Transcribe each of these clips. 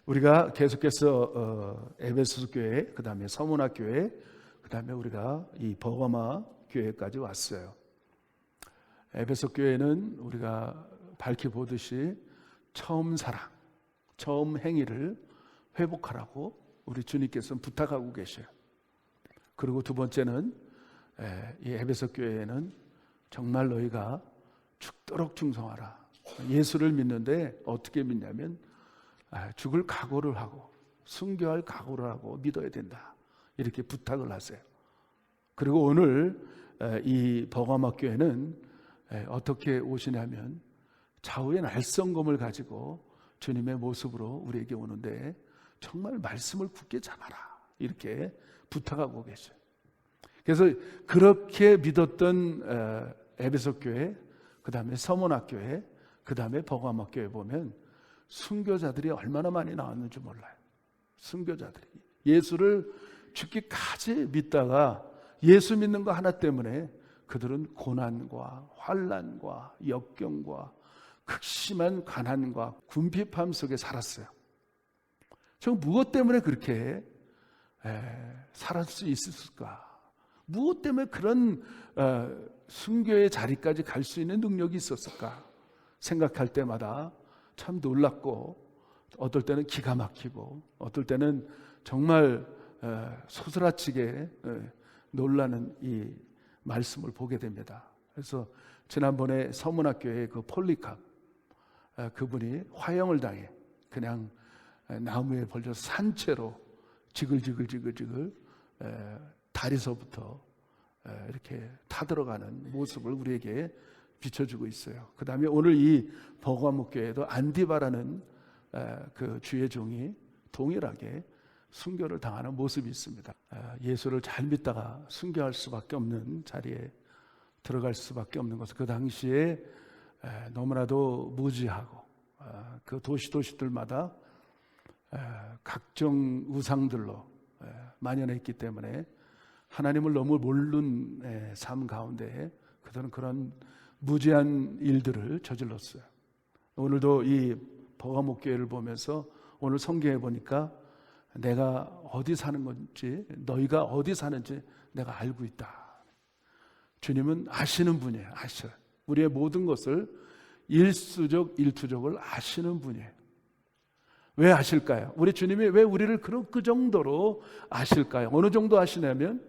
우리가 계속해서 에베소 교회, 그 다음에 서문화 교회, 그 다음에 우리가 이 버가마 교회까지 왔어요. 에베소 교회는 우리가 밝히 보듯이 처음 사랑, 처음 행위를 회복하라고 우리 주님께서는 부탁하고 계셔요. 그리고 두 번째는 이 에베소 교회에는 정말 너희가 죽도록 충성하라. 예수를 믿는데 어떻게 믿냐면 죽을 각오를 하고 순교할 각오를 하고 믿어야 된다. 이렇게 부탁을 하세요. 그리고 오늘 이 버가마 교회는 어떻게 오시냐면 좌우의 날성검을 가지고 주님의 모습으로 우리에게 오는데 정말 말씀을 굳게 잡아라. 이렇게 부탁하고 계셔요. 그래서 그렇게 믿었던 에베소 교회, 그 다음에 서문화 교회, 그 다음에 버가마 교회 보면 순교자들이 얼마나 많이 나왔는지 몰라요. 순교자들이 예수를 죽기까지 믿다가 예수 믿는 거 하나 때문에 그들은 고난과 환난과 역경과 극심한 가난과 궁핍함 속에 살았어요. 저 무엇 때문에 그렇게 살아갈 수 있었을까? 무엇 때문에 그런 순교의 자리까지 갈 수 있는 능력이 있었을까? 생각할 때마다 참 놀랍고 어떨 때는 기가 막히고 어떨 때는 정말 소스라치게 놀라는 이 말씀을 보게 됩니다. 그래서 지난번에 서문학교의 그 폴리캅 그분이 화형을 당해 그냥 나무에 벌려서 산채로 지글지글 다리서부터 이렇게 타들어가는 모습을 우리에게 비춰주고 있어요. 그 다음에 오늘 이 버가모 교회도 안디바라는 그 주의 종이 동일하게 순교를 당하는 모습이 있습니다. 예수를 잘 믿다가 순교할 수밖에 없는 자리에 들어갈 수밖에 없는 것은 그 당시에 너무나도 무지하고 그 도시들마다 각종 우상들로 만연했기 때문에 하나님을 너무 모르는 삶 가운데 그들은 그런 무지한 일들을 저질렀어요. 오늘도 이 버가모 교회를 보면서 오늘 성경에 보니까 내가 어디 사는 건지 너희가 어디 사는지 내가 알고 있다. 주님은 아시는 분이에요. 아셔요. 우리의 모든 것을 일수적 일투족을 아시는 분이에요. 왜 아실까요? 우리 주님이 왜 우리를 그 정도로 아실까요? 어느 정도 아시냐면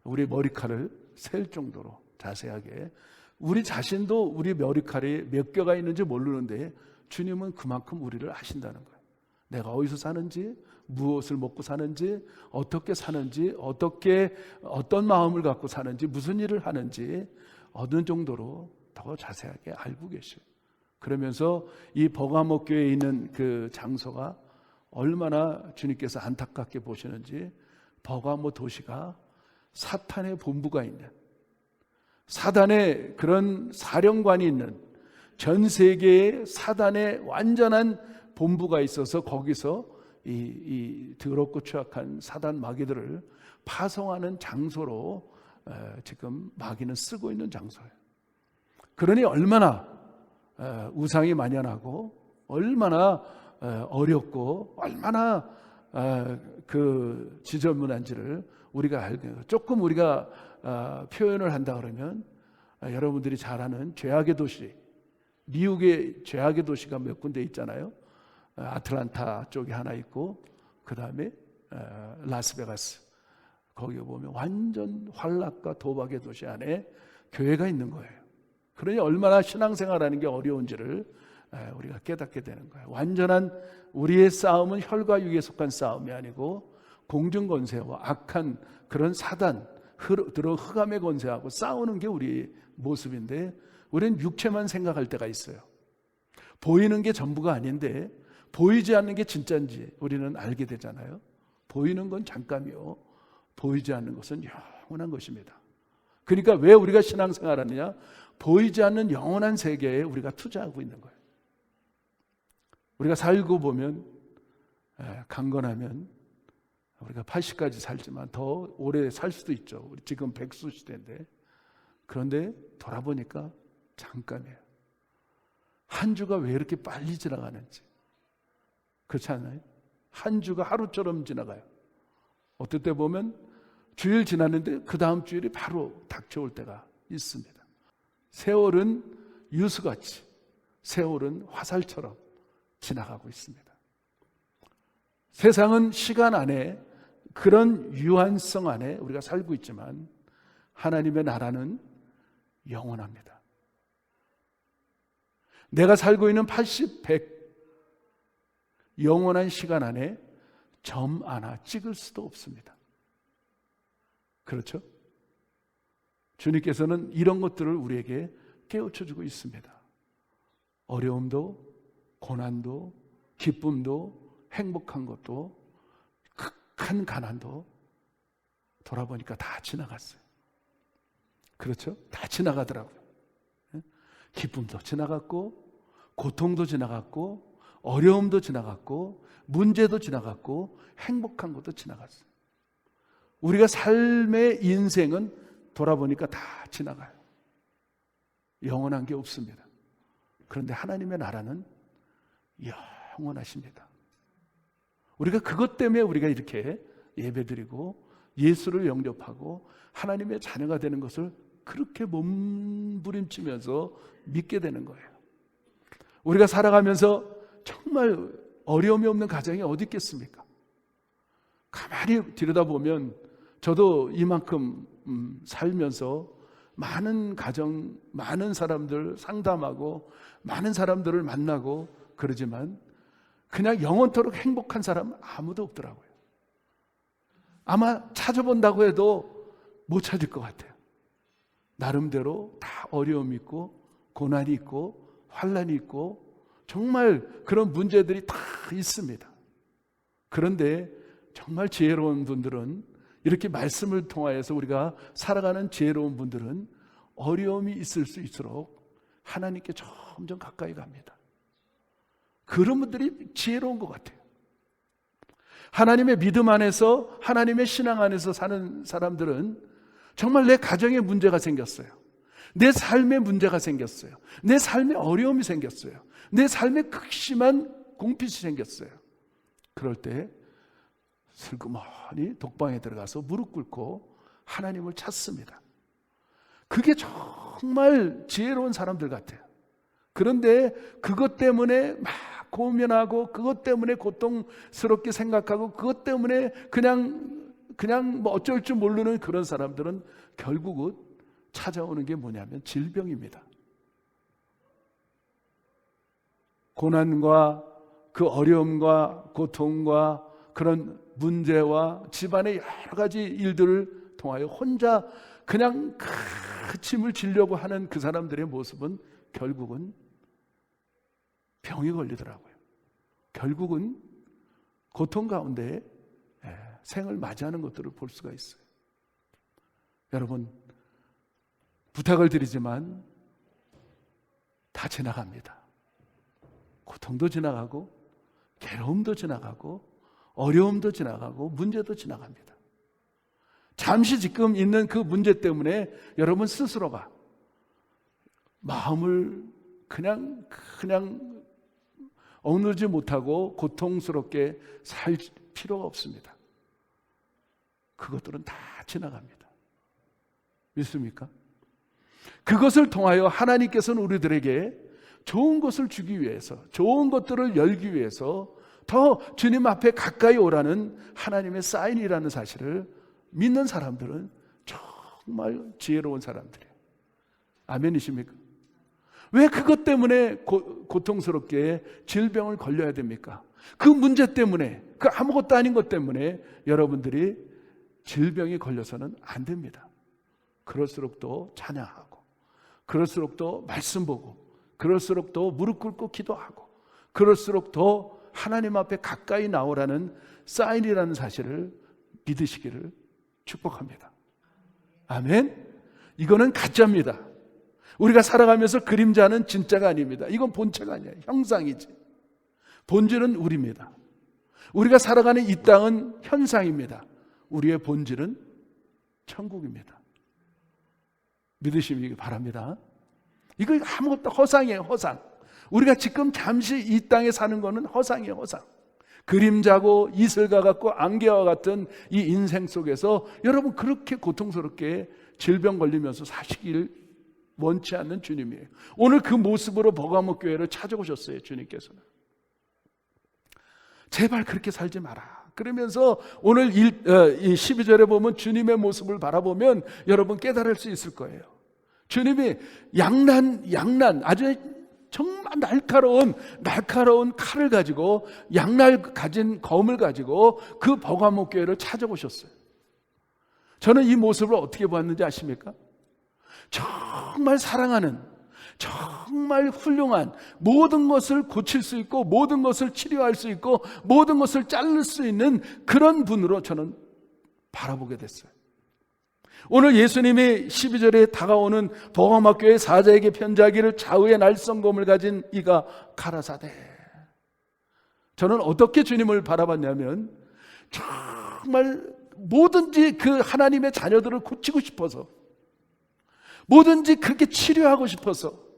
우리 머리카락을 셀 정도로 자세하게 우리 자신도 우리 머리카락에 몇 개가 있는지 모르는데 주님은 그만큼 우리를 아신다는 거예요. 내가 어디서 사는지, 무엇을 먹고 사는지, 어떻게 사는지, 어떤 마음을 갖고 사는지, 무슨 일을 하는지 어느 정도로 더 자세하게 알고 계셔요. 그러면서 이 버가모 교회에 있는 그 장소가 얼마나 주님께서 안타깝게 보시는지 버가모 도시가 사탄의 본부가 있는 사단의 그런 사령관이 있는 전 세계에 사단의 완전한 본부가 있어서 거기서 이 더럽고 추악한 사단 마귀들을 파송하는 장소로 지금 마귀는 쓰고 있는 장소예요. 그러니 얼마나 우상이 만연하고 얼마나 어렵고 얼마나 그 지저분한지를 우리가 알게 조금 우리가 표현을 한다 그러면 여러분들이 잘 아는 죄악의 도시 미국의 죄악의 도시가 몇 군데 있잖아요. 아틀란타 쪽에 하나 있고 그 다음에 라스베가스 거기 보면 완전 환락과 도박의 도시 안에 교회가 있는 거예요. 그러니 얼마나 신앙생활하는 게 어려운지를 우리가 깨닫게 되는 거예요. 완전한 우리의 싸움은 혈과 육에 속한 싸움이 아니고 공중권세와 악한 그런 사단 흑암의 권세하고 싸우는 게 우리의 모습인데 우리는 육체만 생각할 때가 있어요. 보이는 게 전부가 아닌데 보이지 않는 게 진짜인지 우리는 알게 되잖아요. 보이는 건 잠깐이요. 보이지 않는 것은 영원한 것입니다. 그러니까 왜 우리가 신앙생활하느냐? 보이지 않는 영원한 세계에 우리가 투자하고 있는 거예요. 우리가 살고 보면 강건하면 우리가 80까지 살지만 더 오래 살 수도 있죠. 우리 지금 백수 시대인데 그런데 돌아보니까 잠깐이에요. 한 주가 왜 이렇게 빨리 지나가는지 그렇지 않나요? 한 주가 하루처럼 지나가요. 어떨 때 보면 주일 지났는데 그 다음 주일이 바로 닥쳐올 때가 있습니다. 세월은 유수같이, 세월은 화살처럼 지나가고 있습니다. 세상은 시간 안에, 그런 유한성 안에 우리가 살고 있지만 하나님의 나라는 영원합니다. 내가 살고 있는 80, 100 영원한 시간 안에 점 하나 찍을 수도 없습니다. 그렇죠? 주님께서는 이런 것들을 우리에게 깨우쳐주고 있습니다. 어려움도, 고난도, 기쁨도, 행복한 것도, 극한 가난도 돌아보니까 다 지나갔어요. 그렇죠? 다 지나가더라고요. 기쁨도 지나갔고, 고통도 지나갔고, 어려움도 지나갔고, 문제도 지나갔고, 행복한 것도 지나갔어요. 우리가 삶의 인생은 돌아보니까 다 지나가요. 영원한 게 없습니다. 그런데 하나님의 나라는 영원하십니다. 우리가 그것 때문에 우리가 이렇게 예배드리고 예수를 영접하고 하나님의 자녀가 되는 것을 그렇게 몸부림치면서 믿게 되는 거예요. 우리가 살아가면서 정말 어려움이 없는 가정이 어디 있겠습니까? 가만히 들여다보면 저도 이만큼 살면서 많은 가정, 많은 사람들 상담하고 많은 사람들을 만나고 그러지만 그냥 영원토록 행복한 사람 아무도 없더라고요. 아마 찾아본다고 해도 못 찾을 것 같아요. 나름대로 다 어려움이 있고 고난이 있고 환난이 있고 정말 그런 문제들이 다 있습니다. 그런데 정말 지혜로운 분들은, 이렇게 말씀을 통하여서 우리가 살아가는 지혜로운 분들은 어려움이 있을 수 있도록 하나님께 점점 가까이 갑니다. 그런 분들이 지혜로운 것 같아요. 하나님의 믿음 안에서, 하나님의 신앙 안에서 사는 사람들은 정말 내 가정에 문제가 생겼어요. 내 삶에 문제가 생겼어요. 내 삶에 어려움이 생겼어요. 내 삶에 극심한 공핍이 생겼어요. 그럴 때 슬그머니 독방에 들어가서 무릎 꿇고 하나님을 찾습니다. 그게 정말 지혜로운 사람들 같아요. 그런데 그것 때문에 막 고민하고, 그것 때문에 고통스럽게 생각하고, 그것 때문에 그냥 뭐 어쩔 줄 모르는 그런 사람들은 결국은 찾아오는 게 뭐냐면 질병입니다. 고난과 그 어려움과 고통과 그런 문제와 집안의 여러 가지 일들을 통하여 혼자 그냥 그 짐을 지려고 하는 그 사람들의 모습은 결국은 병이 걸리더라고요. 결국은 고통 가운데 생을 맞이하는 것들을 볼 수가 있어요. 여러분, 부탁을 드리지만 다 지나갑니다. 고통도 지나가고, 괴로움도 지나가고, 어려움도 지나가고, 문제도 지나갑니다. 잠시 지금 있는 그 문제 때문에 여러분 스스로가 마음을 그냥 억누르지 못하고 고통스럽게 살 필요가 없습니다. 그것들은 다 지나갑니다. 믿습니까? 그것을 통하여 하나님께서는 우리들에게 좋은 것을 주기 위해서, 좋은 것들을 열기 위해서 더 주님 앞에 가까이 오라는 하나님의 사인이라는 사실을 믿는 사람들은 정말 지혜로운 사람들이에요. 아멘이십니까? 왜 그것 때문에 고통스럽게 질병을 걸려야 됩니까? 그 문제 때문에, 그 아무것도 아닌 것 때문에 여러분들이 질병이 걸려서는 안 됩니다. 그럴수록 더 찬양하고, 그럴수록 더 말씀 보고, 그럴수록 더 무릎 꿇고 기도하고, 그럴수록 더 하나님 앞에 가까이 나오라는 사인이라는 사실을 믿으시기를 축복합니다. 아멘. 이거는 가짜입니다. 우리가 살아가면서 그림자는 진짜가 아닙니다. 이건 본체가 아니에요. 형상이지. 본질은 우리입니다. 우리가 살아가는 이 땅은 현상입니다. 우리의 본질은 천국입니다. 믿으시기 바랍니다. 이거 아무것도 허상이에요. 허상. 우리가 지금 잠시 이 땅에 사는 거는 허상이에요. 허상. 그림자고 이슬과 같고 안개와 같은 이 인생 속에서 여러분 그렇게 고통스럽게 질병 걸리면서 사시길 원치 않는 주님이에요. 오늘 그 모습으로 버가모 교회를 찾아오셨어요. 주님께서는 제발 그렇게 살지 마라. 그러면서 오늘 12절에 보면 주님의 모습을 바라보면 여러분 깨달을 수 있을 거예요. 주님이 양난 아주 정말 날카로운 칼을 가지고 양날 가진 검을 가지고 그 버가모 교회를 찾아오셨어요. 저는 이 모습을 어떻게 보았는지 아십니까? 정말 사랑하는, 정말 훌륭한, 모든 것을 고칠 수 있고 모든 것을 치료할 수 있고 모든 것을 자를 수 있는 그런 분으로 저는 바라보게 됐어요. 오늘 예수님이 12절에 다가오는 버가모 교회 사자에게 편지하기를 좌우에 날성검을 가진 이가 가라사대. 저는 어떻게 주님을 바라봤냐면 정말 뭐든지 그 하나님의 자녀들을 고치고 싶어서, 뭐든지 그렇게 치료하고 싶어서,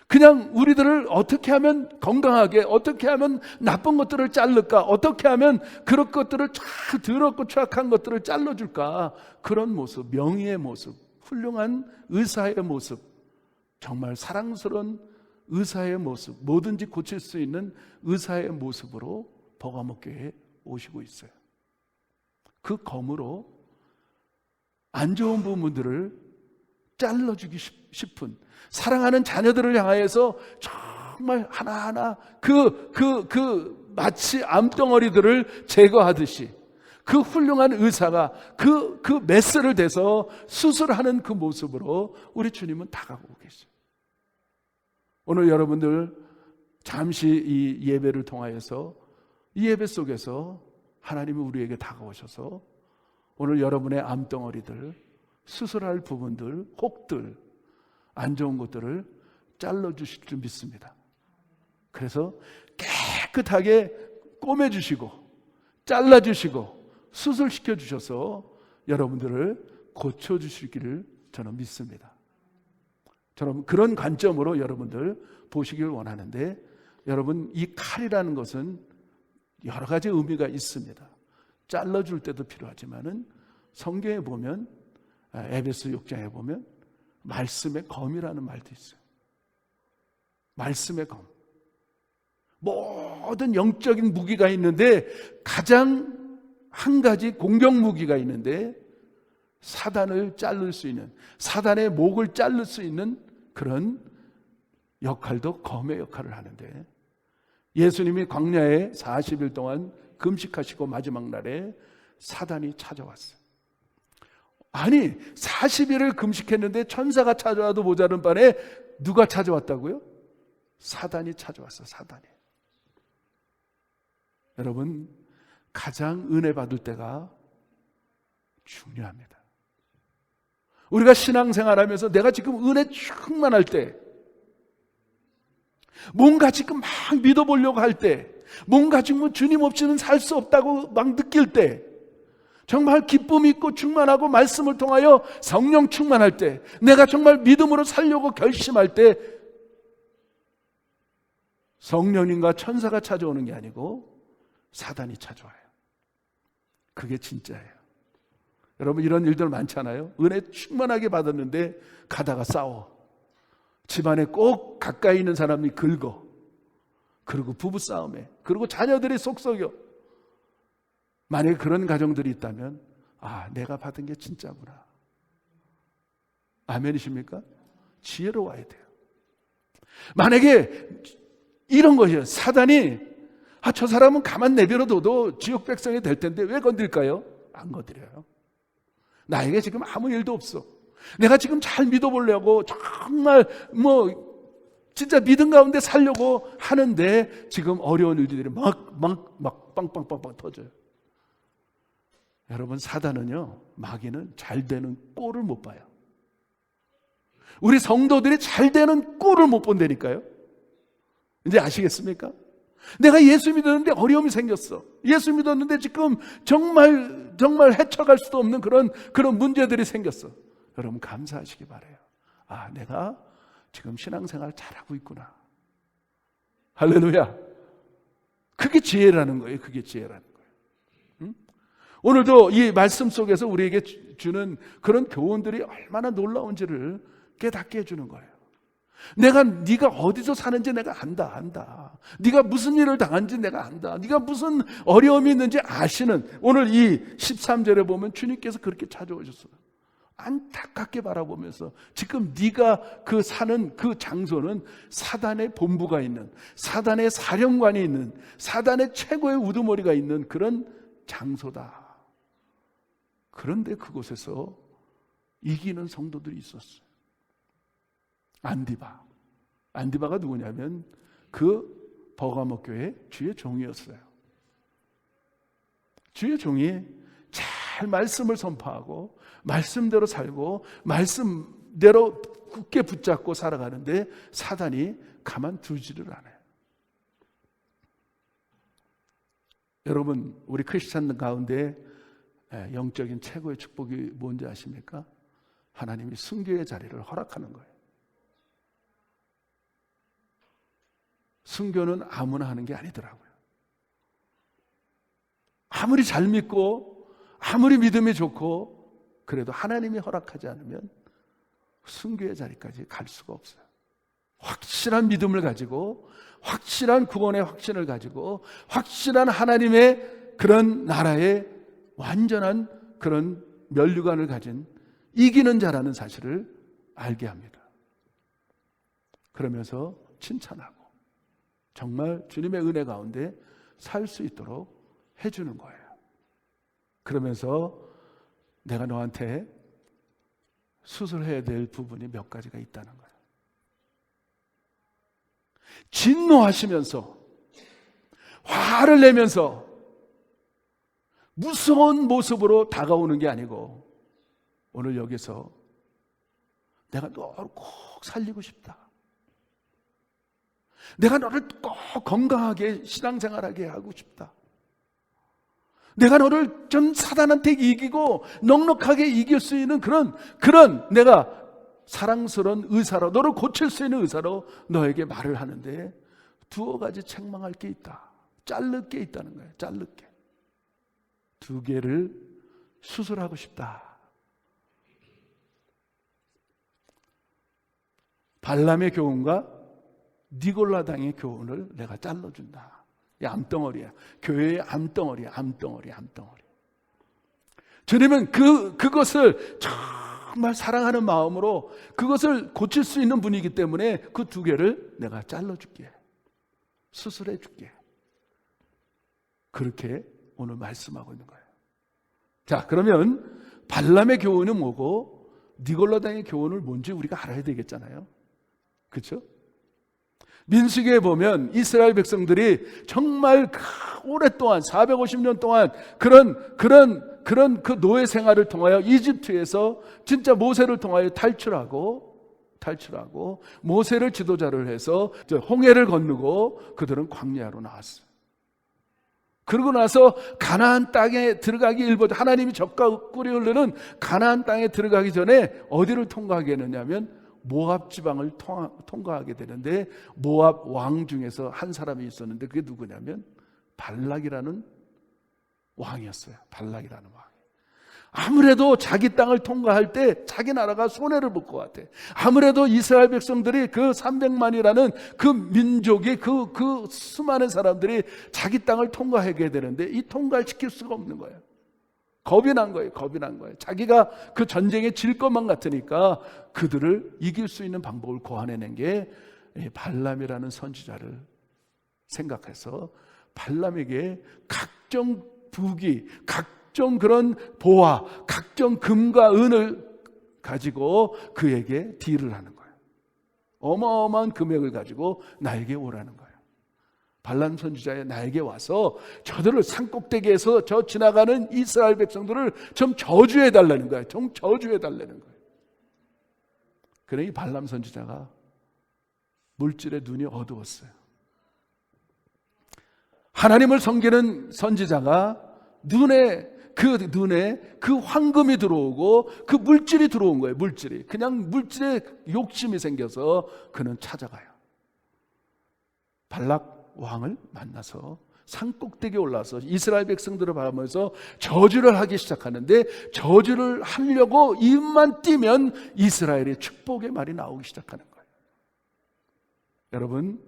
그냥 우리들을 어떻게 하면 건강하게, 어떻게 하면 나쁜 것들을 자를까, 어떻게 하면 그런 것들을 쫙 더럽고 추악한 것들을 잘라줄까, 그런 모습, 명의의 모습, 훌륭한 의사의 모습, 정말 사랑스러운 의사의 모습, 뭐든지 고칠 수 있는 의사의 모습으로 버가모 교회에 오시고 있어요. 그 검으로 안 좋은 부분들을 잘라주기 싶은, 사랑하는 자녀들을 향하여서 정말 하나하나 마치 암덩어리들을 제거하듯이 그 훌륭한 의사가 그 메스를 대서 수술하는 그 모습으로 우리 주님은 다가오고 계세요. 오늘 여러분들 잠시 이 예배를 통하여서 이 예배 속에서 하나님이 우리에게 다가오셔서 오늘 여러분의 암덩어리들, 수술할 부분들, 혹들, 안 좋은 것들을 잘라주실 줄 믿습니다. 그래서 깨끗하게 꼬매주시고 잘라주시고 수술시켜 주셔서 여러분들을 고쳐주시기를 저는 믿습니다. 저는 그런 관점으로 여러분들 보시길 원하는데, 여러분 이 칼이라는 것은 여러 가지 의미가 있습니다. 잘라줄 때도 필요하지만은 성경에 보면, 에베소 6장에 보면 말씀의 검이라는 말도 있어요. 말씀의 검. 모든 영적인 무기가 있는데 가장 한 가지 공격 무기가 있는데, 사단을 자를 수 있는, 사단의 목을 자를 수 있는 그런 역할도 검의 역할을 하는데, 예수님이 광야에 40일 동안 금식하시고 마지막 날에 사단이 찾아왔어요. 아니 40일을 금식했는데 천사가 찾아와도 모자른 판에 누가 찾아왔다고요? 사단이 찾아왔어. 사단이. 여러분 가장 은혜 받을 때가 중요합니다. 우리가 신앙생활하면서 내가 지금 은혜 충만할 때, 뭔가 지금 막 믿어보려고 할 때, 뭔가 지금 주님 없이는 살 수 없다고 막 느낄 때, 정말 기쁨이 있고 충만하고 말씀을 통하여 성령 충만할 때, 내가 정말 믿음으로 살려고 결심할 때 성령님과 천사가 찾아오는 게 아니고 사단이 찾아와요. 그게 진짜예요. 여러분 이런 일들 많잖아요. 은혜 충만하게 받았는데 가다가 싸워. 집안에 꼭 가까이 있는 사람이 긁어. 그리고 부부싸움에, 그리고 자녀들이 속썩여. 만약에 그런 가정들이 있다면 내가 받은 게 진짜구나. 아멘이십니까? 지혜로워야 돼요. 만약에 이런 것이에요. 사단이 저 사람은 가만 내버려둬도 지옥 백성이 될 텐데 왜 건들까요? 안 건드려요. 나에게 지금 아무 일도 없어. 내가 지금 잘 믿어보려고 정말 진짜 믿음 가운데 살려고 하는데 지금 어려운 일들이 막 빵빵빵빵 터져요. 여러분 사단은요, 마귀는 잘 되는 꼴을 못 봐요. 우리 성도들이 잘 되는 꼴을 못 본다니까요. 이제 아시겠습니까? 내가 예수 믿었는데 어려움이 생겼어. 예수 믿었는데 지금 정말 헤쳐갈 수도 없는 그런 문제들이 생겼어. 여러분 감사하시기 바라요. 내가 지금 신앙생활 잘하고 있구나. 할렐루야. 그게 지혜라는 거예요. 그게 지혜라는 거예요. 응? 오늘도 이 말씀 속에서 우리에게 주는 그런 교훈들이 얼마나 놀라운지를 깨닫게 해주는 거예요. 네가 어디서 사는지 내가 안다. 네가 무슨 일을 당한지 내가 안다. 네가 무슨 어려움이 있는지 아시는, 오늘 이 13절에 보면 주님께서 그렇게 찾아오셨어요. 안타깝게 바라보면서 지금 네가 그 사는 그 장소는 사단의 본부가 있는, 사단의 사령관이 있는, 사단의 최고의 우두머리가 있는 그런 장소다. 그런데 그곳에서 이기는 성도들이 있었어요. 안디바가 누구냐면 그 버가모 교회 주의 종이었어요. 주의 종이 잘 말씀을 선포하고 말씀대로 살고 말씀대로 굳게 붙잡고 살아가는데 사단이 가만두지를 않아요. 여러분, 우리 크리스찬 가운데 영적인 최고의 축복이 뭔지 아십니까? 하나님이 순교의 자리를 허락하는 거예요. 순교는 아무나 하는 게 아니더라고요. 아무리 잘 믿고 아무리 믿음이 좋고 그래도 하나님이 허락하지 않으면 순교의 자리까지 갈 수가 없어요. 확실한 믿음을 가지고 확실한 구원의 확신을 가지고 확실한 하나님의 그런 나라의 완전한 그런 면류관을 가진 이기는 자라는 사실을 알게 합니다. 그러면서 칭찬하고 정말 주님의 은혜 가운데 살 수 있도록 해주는 거예요. 그러면서 내가 너한테 수술해야 될 부분이 몇 가지가 있다는 거예요. 진노하시면서 화를 내면서 무서운 모습으로 다가오는 게 아니고 오늘 여기서 내가 너를 꼭 살리고 싶다. 내가 너를 꼭 건강하게 신앙생활하게 하고 싶다. 내가 너를 좀 사단한테 이기고 넉넉하게 이길 수 있는 그런 내가 사랑스러운 의사로, 너를 고칠 수 있는 의사로 너에게 말을 하는데 두어 가지 책망할 게 있다. 자를 게 있다는 거예요. 자를 게. 두 개를 수술하고 싶다. 발람의 교훈과 니골라당의 교훈을 내가 잘라준다. 이 암덩어리야. 교회의 암덩어리야. 암덩어리. 주님은 그것을 정말 사랑하는 마음으로 그것을 고칠 수 있는 분이기 때문에 그 두 개를 내가 잘라줄게. 수술해줄게. 그렇게 오늘 말씀하고 있는 거예요. 자, 그러면 발람의 교훈은 뭐고 니골라당의 교훈은 뭔지 우리가 알아야 되겠잖아요. 그렇죠? 민수기에 보면 이스라엘 백성들이 정말 오랫동안 450년 동안 그런 그 노예 생활을 통하여 이집트에서 진짜 모세를 통하여 탈출하고 모세를 지도자를 해서 홍해를 건너고 그들은 광야로 나왔어요. 그러고 나서 가나안 땅에 들어가기 일보 하나님이 젖과 꿀이 흐르는 가나안 땅에 들어가기 전에 어디를 통과하게 했느냐면 모압 지방을 통과하게 되는데 모압 왕 중에서 한 사람이 있었는데 그게 누구냐면 발락이라는 왕이었어요. 발락이라는 왕. 아무래도 자기 땅을 통과할 때 자기 나라가 손해를 볼 것 같아. 아무래도 이스라엘 백성들이 그 300만이라는 그 민족이 그 수많은 사람들이 자기 땅을 통과하게 되는데 이 통과를 지킬 수가 없는 거예요. 겁이 난 거예요. 자기가 그 전쟁에 질 것만 같으니까 그들을 이길 수 있는 방법을 고안해낸 게 발람이라는 선지자를 생각해서 발람에게 각종 부귀, 각종 그런 보화, 각종 금과 은을 가지고 그에게 딜을 하는 거예요. 어마어마한 금액을 가지고 나에게 오라는 거예요. 발람 선지자에 나에게 와서 저들을 산꼭대기에서 저 지나가는 이스라엘 백성들을 좀 저주해 달라는 거예요. 좀 저주해 달라는 거예요. 그래 이 발람 선지자가 물질의 눈이 어두웠어요. 하나님을 섬기는 선지자가 눈에 그 황금이 들어오고 그 물질이 들어온 거예요. 물질이 그냥 물질에 욕심이 생겨서 그는 찾아가요. 발락 왕을 만나서 산꼭대기에 올라서 이스라엘 백성들을 바라보면서 저주를 하기 시작하는데, 저주를 하려고 입만 띄면 이스라엘의 축복의 말이 나오기 시작하는 거예요. 여러분,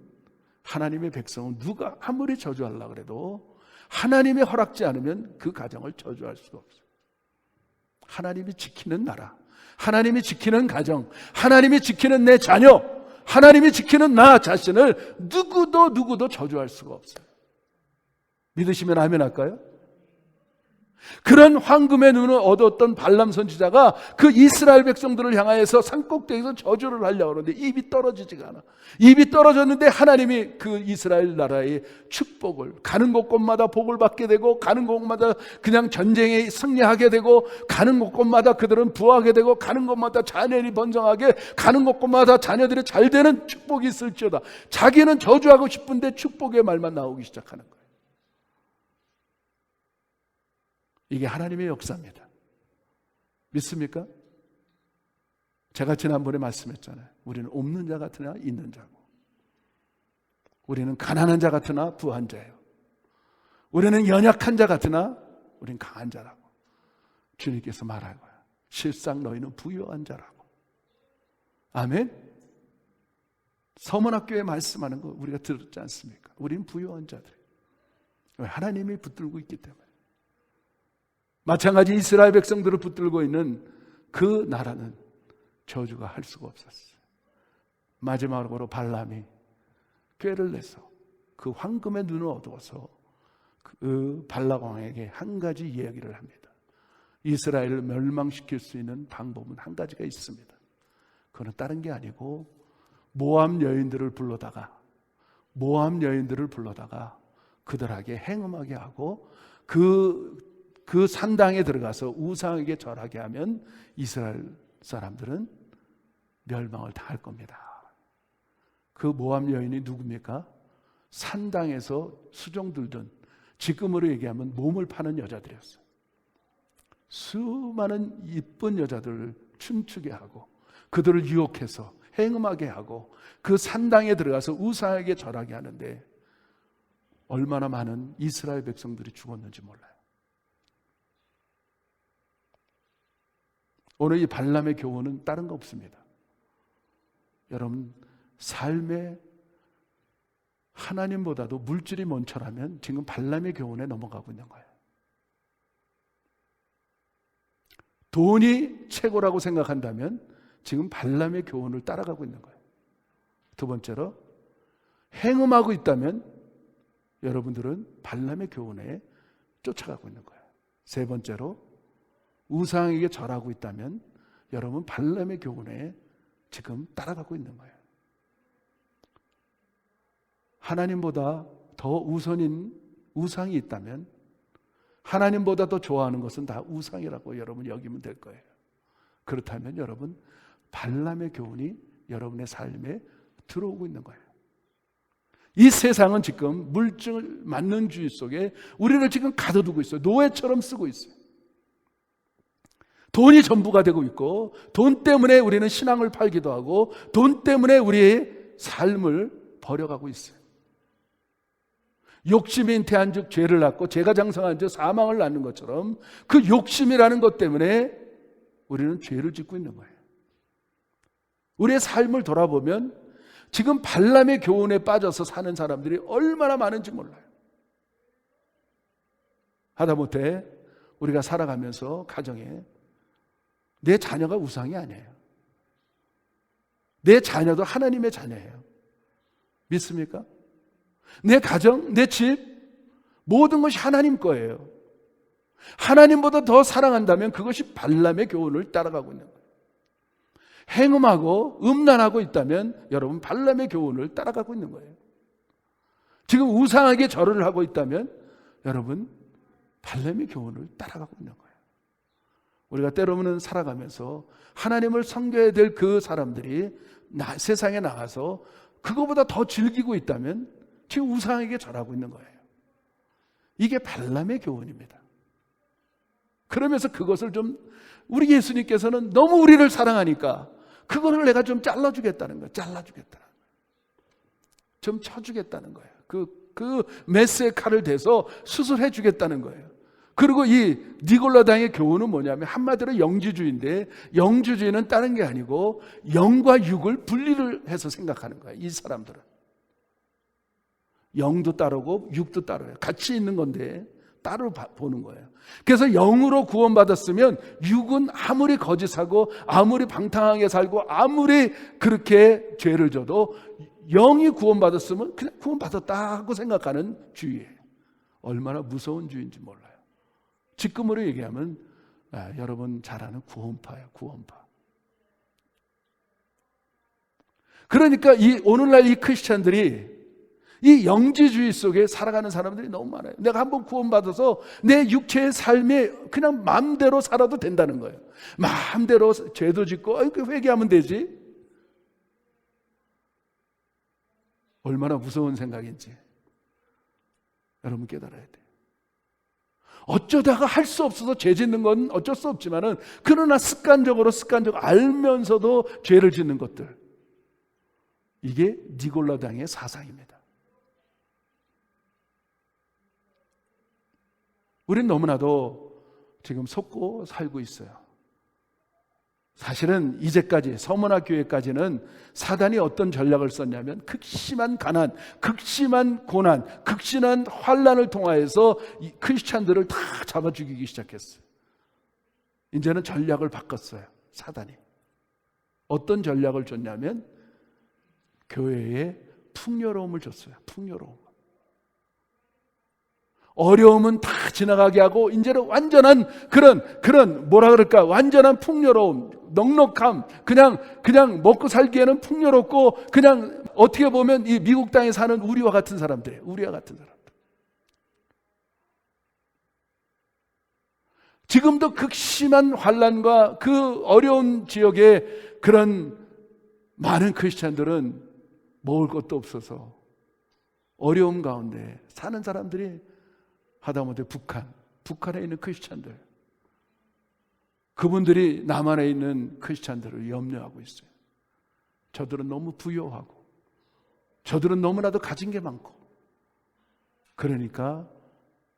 하나님의 백성은 누가 아무리 저주하려고 해도 하나님의 허락지 않으면 그 가정을 저주할 수가 없어요. 하나님이 지키는 나라, 하나님이 지키는 가정, 하나님이 지키는 내 자녀, 하나님이 지키는 나 자신을 누구도 저주할 수가 없어요. 믿으시면 아멘 할까요? 그런 황금의 눈을 얻었던 발람 선지자가 그 이스라엘 백성들을 향하여서 산꼭대기에서 저주를 하려고 하는데 입이 떨어지지가 않아. 입이 떨어졌는데 하나님이 그 이스라엘 나라의 축복을, 가는 곳곳마다 복을 받게 되고, 가는 곳마다 그냥 전쟁에 승리하게 되고, 가는 곳곳마다 그들은 부하게 되고, 가는 곳마다 자녀들이 번성하게, 가는 곳곳마다 자녀들이 잘 되는 축복이 있을지어다. 자기는 저주하고 싶은데 축복의 말만 나오기 시작하는 거예요. 이게 하나님의 역사입니다. 믿습니까? 제가 지난번에 말씀했잖아요. 우리는 없는 자 같으나 있는 자고, 우리는 가난한 자 같으나 부한 자예요. 우리는 연약한 자 같으나 우리는 강한 자라고 주님께서 말할 거예요. 실상 너희는 부유한 자라고. 아멘. 서문학교에 말씀하는 거 우리가 들었지 않습니까? 우리는 부유한 자들이에요. 하나님이 붙들고 있기 때문에. 마찬가지 이스라엘 백성들을 붙들고 있는 그 나라는 저주가 할 수가 없었어요. 마지막으로 발람이 꾀를 내서 그 황금의 눈을 얻어서 그 발락 왕에게 한 가지 이야기를 합니다. 이스라엘을 멸망시킬 수 있는 방법은 한 가지가 있습니다. 그건 다른 게 아니고 모압 여인들을 불러다가 그들에게 행음하게 하고 그 산당에 들어가서 우상에게 절하게 하면 이스라엘 사람들은 멸망을 당할 겁니다. 그 모압 여인이 누굽니까? 산당에서 수종 들던, 지금으로 얘기하면 몸을 파는 여자들이었어요. 수많은 이쁜 여자들을 춤추게 하고 그들을 유혹해서 행음하게 하고 그 산당에 들어가서 우상에게 절하게 하는데 얼마나 많은 이스라엘 백성들이 죽었는지 몰라요. 오늘 이 발람의 교훈은 다른 거 없습니다. 여러분, 삶에 하나님보다도 물질이 먼저라면 지금 발람의 교훈에 넘어가고 있는 거예요. 돈이 최고라고 생각한다면 지금 발람의 교훈을 따라가고 있는 거예요. 두 번째로, 행음하고 있다면 여러분들은 발람의 교훈에 쫓아가고 있는 거예요. 세 번째로, 우상에게 절하고 있다면 여러분 발람의 교훈에 지금 따라가고 있는 거예요. 하나님보다 더 우선인 우상이 있다면, 하나님보다 더 좋아하는 것은 다 우상이라고 여러분 여기면 될 거예요. 그렇다면 여러분 발람의 교훈이 여러분의 삶에 들어오고 있는 거예요. 이 세상은 지금 물질 만능주의 속에 우리를 지금 가둬두고 있어요. 노예처럼 쓰고 있어요. 돈이 전부가 되고 있고, 돈 때문에 우리는 신앙을 팔기도 하고, 돈 때문에 우리의 삶을 버려가고 있어요. 욕심이 잉태한 즉 죄를 낳고, 죄가 장성한 즉 사망을 낳는 것처럼 그 욕심이라는 것 때문에 우리는 죄를 짓고 있는 거예요. 우리의 삶을 돌아보면 지금 발람의 교훈에 빠져서 사는 사람들이 얼마나 많은지 몰라요. 하다못해 우리가 살아가면서 가정에 내 자녀가 우상이 아니에요. 내 자녀도 하나님의 자녀예요. 믿습니까? 내 가정, 내 집, 모든 것이 하나님 거예요. 하나님보다 더 사랑한다면 그것이 발람의 교훈을 따라가고 있는 거예요. 행음하고 음란하고 있다면 여러분 발람의 교훈을 따라가고 있는 거예요. 지금 우상에게 절을 하고 있다면 여러분 발람의 교훈을 따라가고 있는 거예요. 우리가 때로는 살아가면서 하나님을 섬겨야 될 그 사람들이 세상에 나가서 그거보다 더 즐기고 있다면 지금 우상에게 절하고 있는 거예요. 이게 발람의 교훈입니다. 그러면서 그것을 좀 우리 예수님께서는 너무 우리를 사랑하니까 그거를 내가 좀 잘라주겠다는 거예요. 잘라주겠다는 거예요. 좀 쳐주겠다는 거예요. 그 그 메스의 칼을 대서 수술해 주겠다는 거예요. 그리고 이 니골라당의 교훈은 뭐냐면 한마디로 영지주의인데, 영지주의는 다른 게 아니고 영과 육을 분리를 해서 생각하는 거예요. 이 사람들은 영도 따르고 육도 따르요. 같이 있는 건데 따로 보는 거예요. 그래서 영으로 구원받았으면 육은 아무리 거짓하고 아무리 방탕하게 살고 아무리 그렇게 죄를 져도 영이 구원받았으면 그냥 구원받았다고 생각하는 주의예요. 얼마나 무서운 주의인지 몰라요. 지금으로 얘기하면 여러분 잘 아는 구원파예요. 구원파. 그러니까 오늘날 이 크리스찬들이 이 영지주의 속에 살아가는 사람들이 너무 많아요. 내가 한번 구원받아서 내 육체의 삶에 그냥 마음대로 살아도 된다는 거예요. 마음대로 죄도 짓고 회개하면 되지. 얼마나 무서운 생각인지 여러분 깨달아야 돼요. 어쩌다가 할 수 없어서 죄 짓는 건 어쩔 수 없지만은, 그러나 습관적으로 알면서도 죄를 짓는 것들, 이게 니골라당의 사상입니다. 우린 너무나도 지금 속고 살고 있어요. 사실은 이제까지 서문화 교회까지는 사단이 어떤 전략을 썼냐면 극심한 가난, 극심한 고난, 극심한 환난을 통하여서 이 크리스찬들을 다 잡아 죽이기 시작했어요. 이제는 전략을 바꿨어요. 사단이 어떤 전략을 줬냐면 교회에 풍요로움을 줬어요. 풍요로움. 어려움은 다 지나가게 하고 이제는 완전한 그런 뭐라 그럴까, 완전한 풍요로움, 넉넉함, 그냥 먹고 살기에는 풍요롭고, 그냥 어떻게 보면 이 미국 땅에 사는 우리와 같은 사람들이에요. 우리와 같은 사람들. 지금도 극심한 환난과 그 어려운 지역에 그런 많은 크리스찬들은 먹을 것도 없어서 어려움 가운데 사는 사람들이 하다못해 북한에 있는 크리스찬들, 그분들이 남한에 있는 크리스찬들을 염려하고 있어요. 저들은 너무 부유하고 저들은 너무나도 가진 게 많고, 그러니까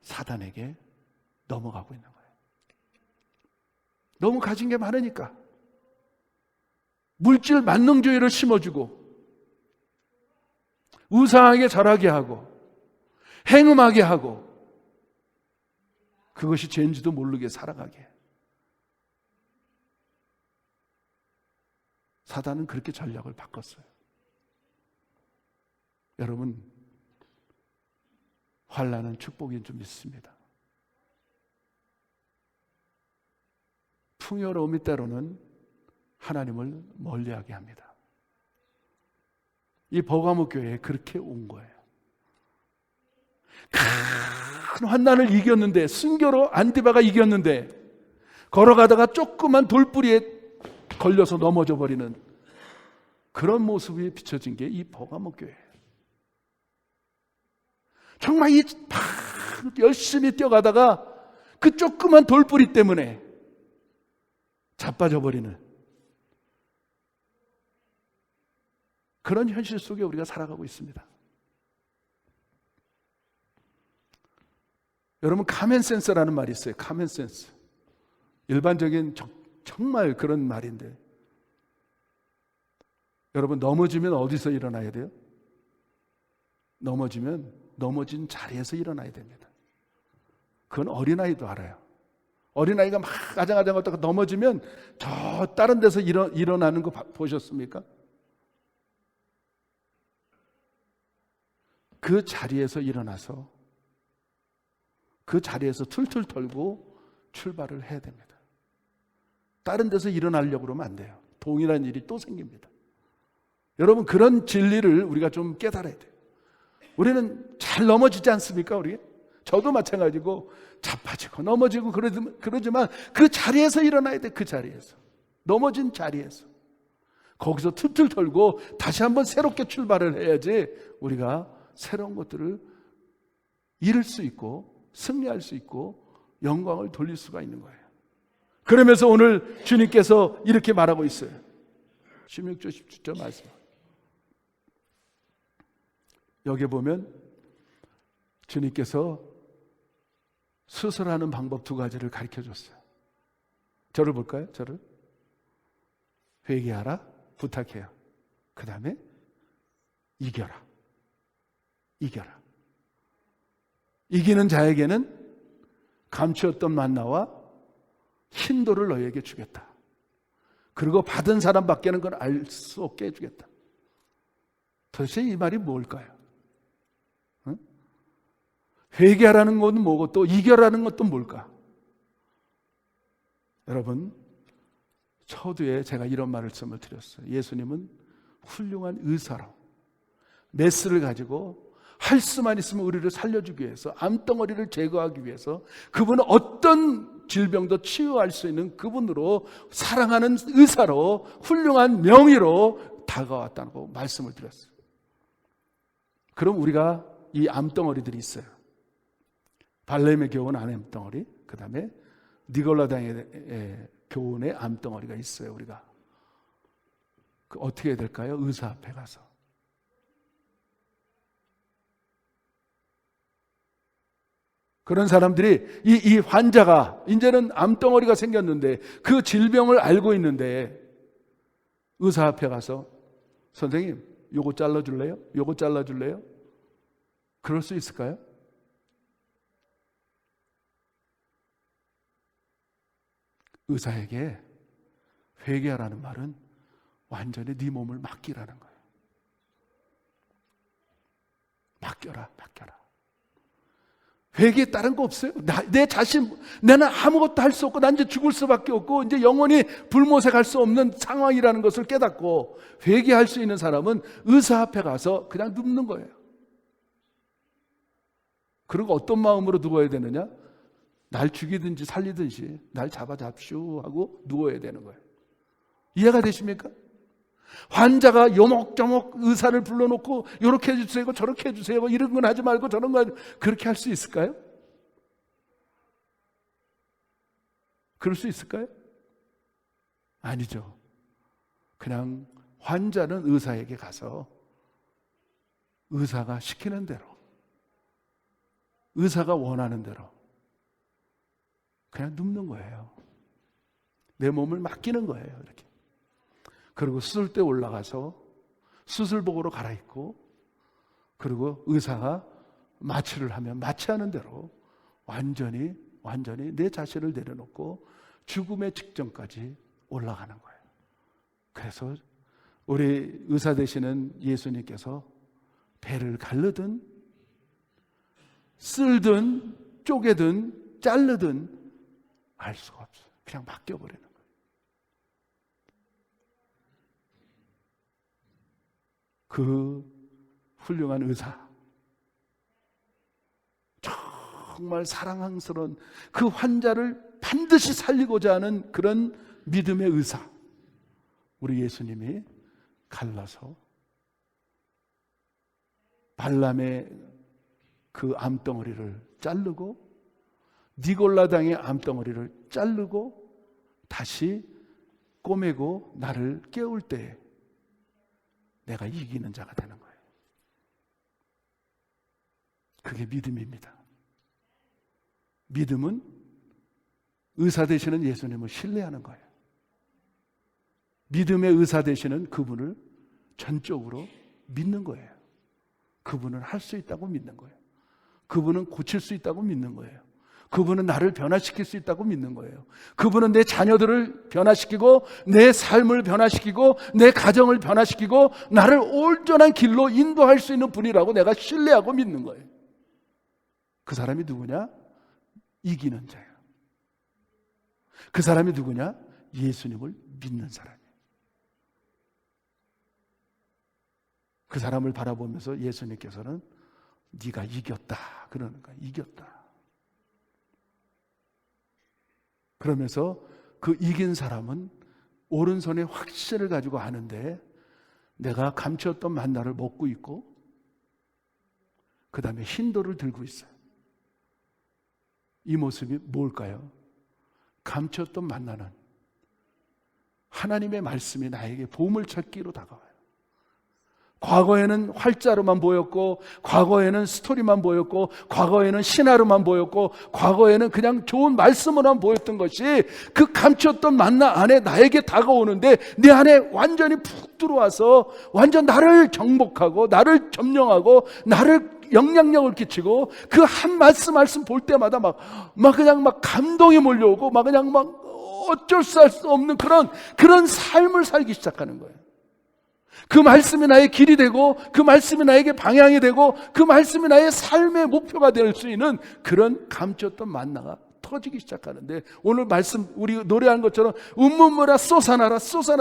사단에게 넘어가고 있는 거예요. 너무 가진 게 많으니까 물질 만능주의를 심어주고 우상하게 절하게 하고 행음하게 하고, 그것이 죄인지도 모르게 살아가게. 사단은 그렇게 전략을 바꿨어요. 여러분, 환난은 축복인 줄 믿습니다. 풍요로움이 때로는 하나님을 멀리하게 합니다. 이 버가모 교회에 그렇게 온 거예요. 큰 환난을 이겼는데, 순교로 안디바가 이겼는데, 걸어가다가 조그만 돌뿌리에 걸려서 넘어져 버리는 그런 모습이 비춰진 게 이 버가모 교회예요. 정말 열심히 뛰어가다가 그 조그만 돌뿌리 때문에 자빠져 버리는 그런 현실 속에 우리가 살아가고 있습니다. 여러분, 카멘센스라는 말이 있어요. 카멘센스. 일반적인 정말 그런 말인데, 여러분, 넘어지면 어디서 일어나야 돼요? 넘어지면 넘어진 자리에서 일어나야 됩니다. 그건 어린아이도 알아요. 어린아이가 막 아장아장 걷다가 넘어지면 저 다른 데서 일어나는 거 보셨습니까? 그 자리에서 일어나서 그 자리에서 툴툴 털고 출발을 해야 됩니다. 다른 데서 일어나려고 그러면 안 돼요. 동일한 일이 또 생깁니다. 여러분, 그런 진리를 우리가 좀 깨달아야 돼요. 우리는 잘 넘어지지 않습니까? 우리? 저도 마찬가지고 자빠지고 넘어지고 그러지만 그 자리에서 일어나야 돼. 그 자리에서. 넘어진 자리에서. 거기서 툴툴 털고 다시 한번 새롭게 출발을 해야지 우리가 새로운 것들을 이룰 수 있고 승리할 수 있고 영광을 돌릴 수가 있는 거예요. 그러면서 오늘 주님께서 이렇게 말하고 있어요. 16절 17절 말씀. 여기 보면 주님께서 수술하는 방법 두 가지를 가르쳐 줬어요. 저를 볼까요? 저를. 회개하라, 부탁해요. 그 다음에 이겨라. 이겨라. 이기는 자에게는 감추었던 만나와 흰돌을 너에게 주겠다. 그리고 받은 사람밖에는 그걸 알 수 없게 해주겠다. 도대체 이 말이 뭘까요? 응? 회개하라는 것은 뭐고 또 이겨라는 것도 뭘까? 여러분, 초두에 제가 이런 말씀을 드렸어요. 예수님은 훌륭한 의사로 메스를 가지고 할 수만 있으면 우리를 살려주기 위해서, 암덩어리를 제거하기 위해서, 그분은 어떤 질병도 치유할 수 있는 그분으로, 사랑하는 의사로, 훌륭한 명의로 다가왔다고 말씀을 드렸어요. 그럼 우리가 이 암덩어리들이 있어요. 발렘의 교훈 안에 암덩어리, 그 다음에 니골라당의 교훈의 암덩어리가 있어요. 우리가 어떻게 해야 될까요? 의사 앞에 가서 그런 사람들이 이 환자가 이제는 암덩어리가 생겼는데 그 질병을 알고 있는데 의사 앞에 가서 선생님 요거 잘라줄래요? 요거 잘라줄래요? 그럴 수 있을까요? 의사에게 회개하라는 말은 완전히 네 몸을 맡기라는 거예요. 맡겨라, 맡겨라. 회개에 다른 거 없어요. 내 자신, 나는 아무것도 할 수 없고 난 이제 죽을 수밖에 없고 이제 영원히 불못에 갈 수 없는 상황이라는 것을 깨닫고 회개할 수 있는 사람은 의사 앞에 가서 그냥 눕는 거예요. 그리고 어떤 마음으로 누워야 되느냐? 날 죽이든지 살리든지 날 잡아잡시오 하고 누워야 되는 거예요. 이해가 되십니까? 환자가 요목조목 의사를 불러놓고 이렇게 해주세요, 저렇게 해주세요, 이런 건 하지 말고 저런 건 그렇게 할 수 있을까요? 그럴 수 있을까요? 아니죠. 그냥 환자는 의사에게 가서 의사가 시키는 대로, 의사가 원하는 대로 그냥 눕는 거예요. 내 몸을 맡기는 거예요. 이렇게. 그리고 수술대 올라가서 수술복으로 갈아입고, 그리고 의사가 마취를 하면 마취하는 대로 완전히 내 자신을 내려놓고 죽음의 직전까지 올라가는 거예요. 그래서 우리 의사 되시는 예수님께서 배를 가르든 쓸든 쪼개든 자르든 알 수가 없어요. 그냥 맡겨버리는 거예요. 그 훌륭한 의사, 정말 사랑스러운 그 환자를 반드시 살리고자 하는 그런 믿음의 의사, 우리 예수님이 갈라서 발람의 그 암덩어리를 자르고 니골라당의 암덩어리를 자르고 다시 꼬매고 나를 깨울 때에 내가 이기는 자가 되는 거예요. 그게 믿음입니다. 믿음은 의사 되시는 예수님을 신뢰하는 거예요. 믿음의 의사 되시는 그분을 전적으로 믿는 거예요. 그분은 할 수 있다고 믿는 거예요. 그분은 고칠 수 있다고 믿는 거예요. 그분은 나를 변화시킬 수 있다고 믿는 거예요. 그분은 내 자녀들을 변화시키고 내 삶을 변화시키고 내 가정을 변화시키고 나를 온전한 길로 인도할 수 있는 분이라고 내가 신뢰하고 믿는 거예요. 그 사람이 누구냐? 이기는 자예요. 그 사람이 누구냐? 예수님을 믿는 사람이에요. 그 사람을 바라보면서 예수님께서는 네가 이겼다 그러는 거야. 이겼다. 그러면서 그 이긴 사람은 오른손에 확신을 가지고 아는데 내가 감추었던 만나를 먹고 있고 그 다음에 흰돌을 들고 있어요. 이 모습이 뭘까요? 감추었던 만나는 하나님의 말씀이 나에게 보물찾기로 다가와요. 과거에는 활자로만 보였고, 과거에는 스토리만 보였고, 과거에는 신화로만 보였고, 과거에는 그냥 좋은 말씀으로만 보였던 것이 그 감췄던 만나 안에 나에게 다가오는데 내 안에 완전히 푹 들어와서 완전 나를 정복하고 나를 점령하고 나를 영향력을 끼치고 그 한 말씀 볼 때마다 막 그냥 막 감동이 몰려오고 막 그냥 막 어쩔 수 없는 그런 삶을 살기 시작하는 거예요. 그 말씀이 나의 길이 되고 그 말씀이 나에게 방향이 되고 그 말씀이 나의 삶의 목표가 될 수 있는 그런 감췄던 만나가 터지기 시작하는데, 오늘 말씀 우리 노래한 것처럼 운문무라 쏟아나라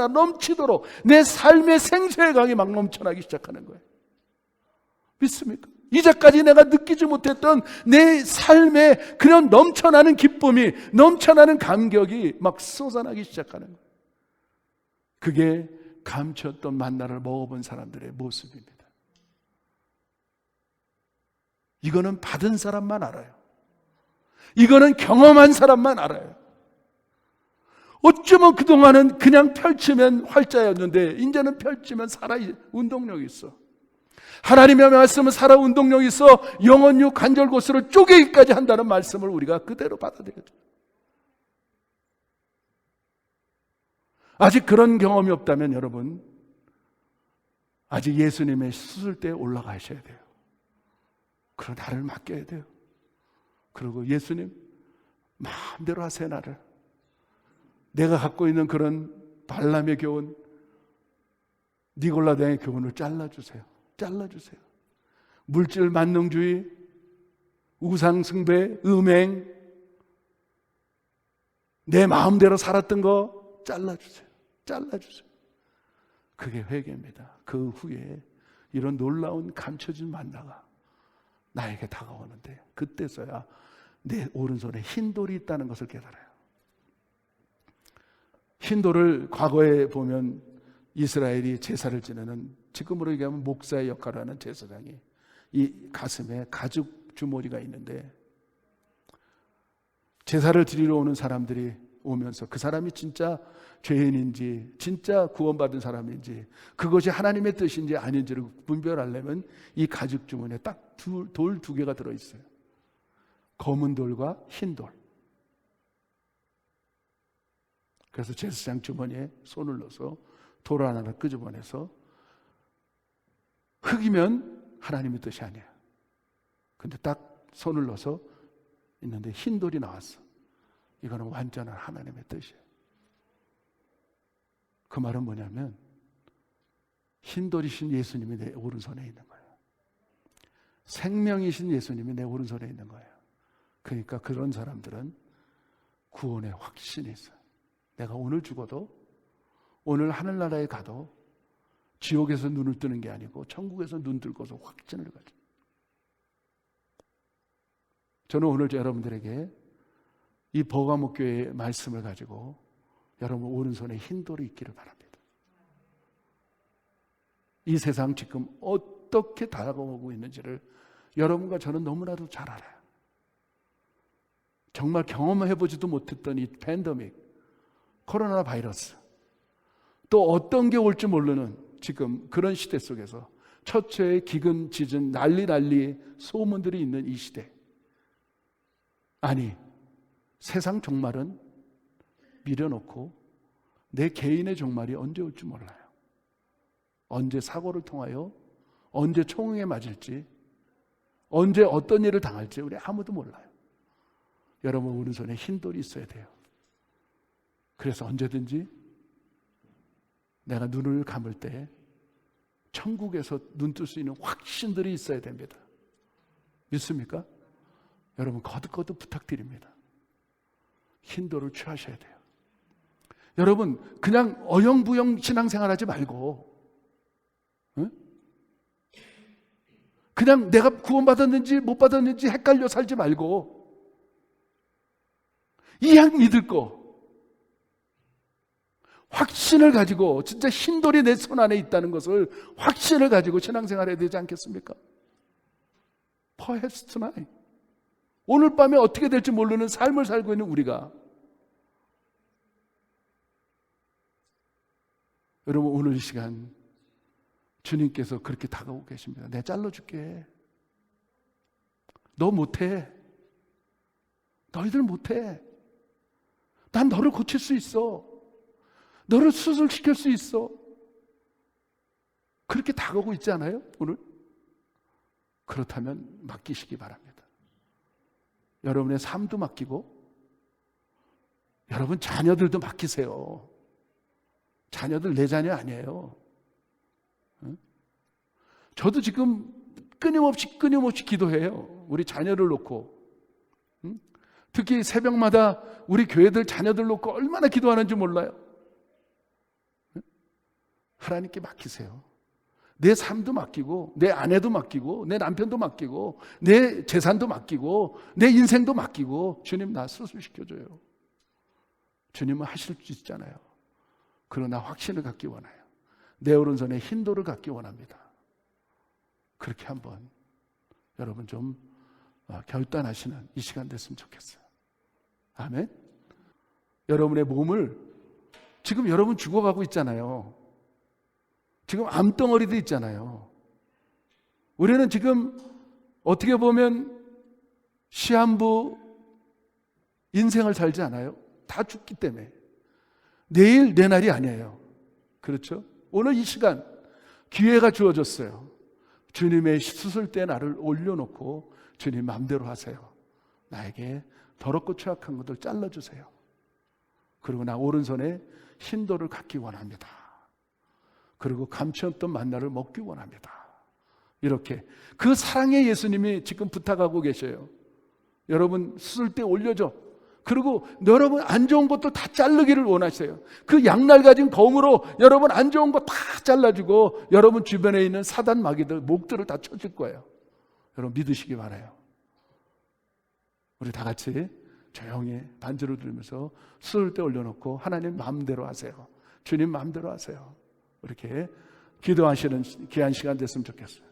넘치도록 내 삶의 생수의 강이 막 넘쳐나기 시작하는 거예요. 믿습니까? 이제까지 내가 느끼지 못했던 내 삶에 그런 넘쳐나는 기쁨이, 넘쳐나는 감격이 막 쏟아나기 시작하는 거예요. 그게 감췄던 만나를 먹어본 사람들의 모습입니다. 이거는 받은 사람만 알아요. 이거는 경험한 사람만 알아요. 어쩌면 그동안은 그냥 펼치면 활자였는데 이제는 펼치면 살아 운동력이 있어. 하나님의 말씀은 살아 운동력이 있어 영혼육 관절곳으로 쪼개기까지 한다는 말씀을 우리가 그대로 받아들여야죠. 아직 그런 경험이 없다면 여러분, 아직 예수님의 수술대에 올라가셔야 돼요. 그리고 나를 맡겨야 돼요. 그리고 예수님 마음대로 하세요. 나를, 내가 갖고 있는 그런 발람의 교훈, 니골라당의 교훈을 잘라주세요. 물질 만능주의, 우상숭배, 음행, 내 마음대로 살았던 거 잘라주세요. 그게 회개입니다. 그 후에 이런 놀라운 감춰진 만나가 나에게 다가오는데, 그때서야 내 오른손에 흰 돌이 있다는 것을 깨달아요. 흰 돌을 과거에 보면 이스라엘이 제사를 지내는, 지금으로 얘기하면 목사의 역할을 하는 제사장이 이 가슴에 가죽 주머니가 있는데, 제사를 드리러 오는 사람들이 오면서 그 사람이 진짜 죄인인지 진짜 구원받은 사람인지 그것이 하나님의 뜻인지 아닌지를 분별하려면 이 가죽 주머니에 딱 돌 두 개가 들어있어요. 검은 돌과 흰 돌. 그래서 제사장 주머니에 손을 넣어서 돌 하나를 끄집어내서, 흙이면 하나님의 뜻이 아니야. 근데 딱 손을 넣어서 있는데 흰 돌이 나왔어. 이거는 완전한 하나님의 뜻이에요. 그 말은 뭐냐면 흰 돌이신 예수님이 내 오른손에 있는 거예요. 생명이신 예수님이 내 오른손에 있는 거예요. 그러니까 그런 사람들은 구원의 확신이 있어요. 내가 오늘 죽어도, 오늘 하늘나라에 가도 지옥에서 눈을 뜨는 게 아니고 천국에서 눈 뜨고서 확신을 가져. 저는 오늘 여러분들에게 이 버가목교회의 말씀을 가지고 여러분 오른손에 흰 돌이 있기를 바랍니다. 이 세상 지금 어떻게 다가오고 있는지를 여러분과 저는 너무나도 잘 알아요. 정말 경험해보지도 못했던 이 팬데믹, 코로나 바이러스, 또 어떤 게 올지 모르는 지금 그런 시대 속에서 처처의 기근, 지진, 난리 소문들이 있는 이 시대, 아니 세상 종말은 미려놓고 내 개인의 종말이 언제 올지 몰라요. 언제 사고를 통하여, 언제 총에 맞을지, 언제 어떤 일을 당할지 우리 아무도 몰라요. 여러분 오른손에 흰 돌이 있어야 돼요. 그래서 언제든지 내가 눈을 감을 때 천국에서 눈 뜰 수 있는 확신들이 있어야 됩니다. 믿습니까? 여러분 거듭 부탁드립니다. 흰 돌을 취하셔야 돼요. 여러분 그냥 어영부영 신앙생활하지 말고, 응? 그냥 내가 구원받았는지 못 받았는지 헷갈려 살지 말고, 이왕 믿을 거 확신을 가지고, 진짜 흰 돌이 내 손 안에 있다는 것을 확신을 가지고 신앙생활 해야 되지 않겠습니까? Perhaps tonight, 오늘 밤에 어떻게 될지 모르는 삶을 살고 있는 우리가, 여러분 오늘 이 시간 주님께서 그렇게 다가오고 계십니다. 내가 잘라줄게. 너 못해. 너희들 못해. 난 너를 고칠 수 있어. 너를 수술시킬 수 있어. 그렇게 다가오고 있지 않아요? 오늘? 그렇다면 맡기시기 바랍니다. 여러분의 삶도 맡기고 여러분 자녀들도 맡기세요. 자녀들 내 자녀 아니에요. 저도 지금 끊임없이 기도해요. 우리 자녀를 놓고. 특히 새벽마다 우리 교회들 자녀들 놓고 얼마나 기도하는지 몰라요. 하나님께 맡기세요. 내 삶도 맡기고 내 아내도 맡기고 내 남편도 맡기고 내 재산도 맡기고 내 인생도 맡기고 주님 나 수술시켜줘요. 주님은 하실 수 있잖아요. 그러나 확신을 갖기 원해요. 내 오른손에 흰돌을 갖기 원합니다. 그렇게 한번 여러분 좀 결단하시는 이 시간 됐으면 좋겠어요. 아멘. 여러분의 몸을 지금 여러분 죽어가고 있잖아요. 지금 암덩어리도 있잖아요. 우리는 지금 어떻게 보면 시한부 인생을 살지 않아요. 다 죽기 때문에. 내일 내 날이 아니에요. 그렇죠? 오늘 이 시간 기회가 주어졌어요. 주님의 수술대 나를 올려놓고 주님 마음대로 하세요. 나에게 더럽고 취약한 것들 잘라주세요. 그리고 나 오른손에 흰돌을 갖기 원합니다. 그리고 감추었던 만나를 먹기 원합니다. 이렇게 그 사랑의 예수님이 지금 부탁하고 계셔요. 여러분 수술대 올려줘. 그리고 여러분 안 좋은 것도 다 자르기를 원하세요. 그 양날 가진 검으로 여러분 안 좋은 거 다 잘라주고 여러분 주변에 있는 사단 마귀들 목들을 다 쳐줄 거예요. 여러분 믿으시기 바라요. 우리 다 같이 조용히 반주를 들으면서 수술대 올려놓고 하나님 마음대로 하세요. 주님 마음대로 하세요. 이렇게 기도하시는 귀한 시간 됐으면 좋겠어요.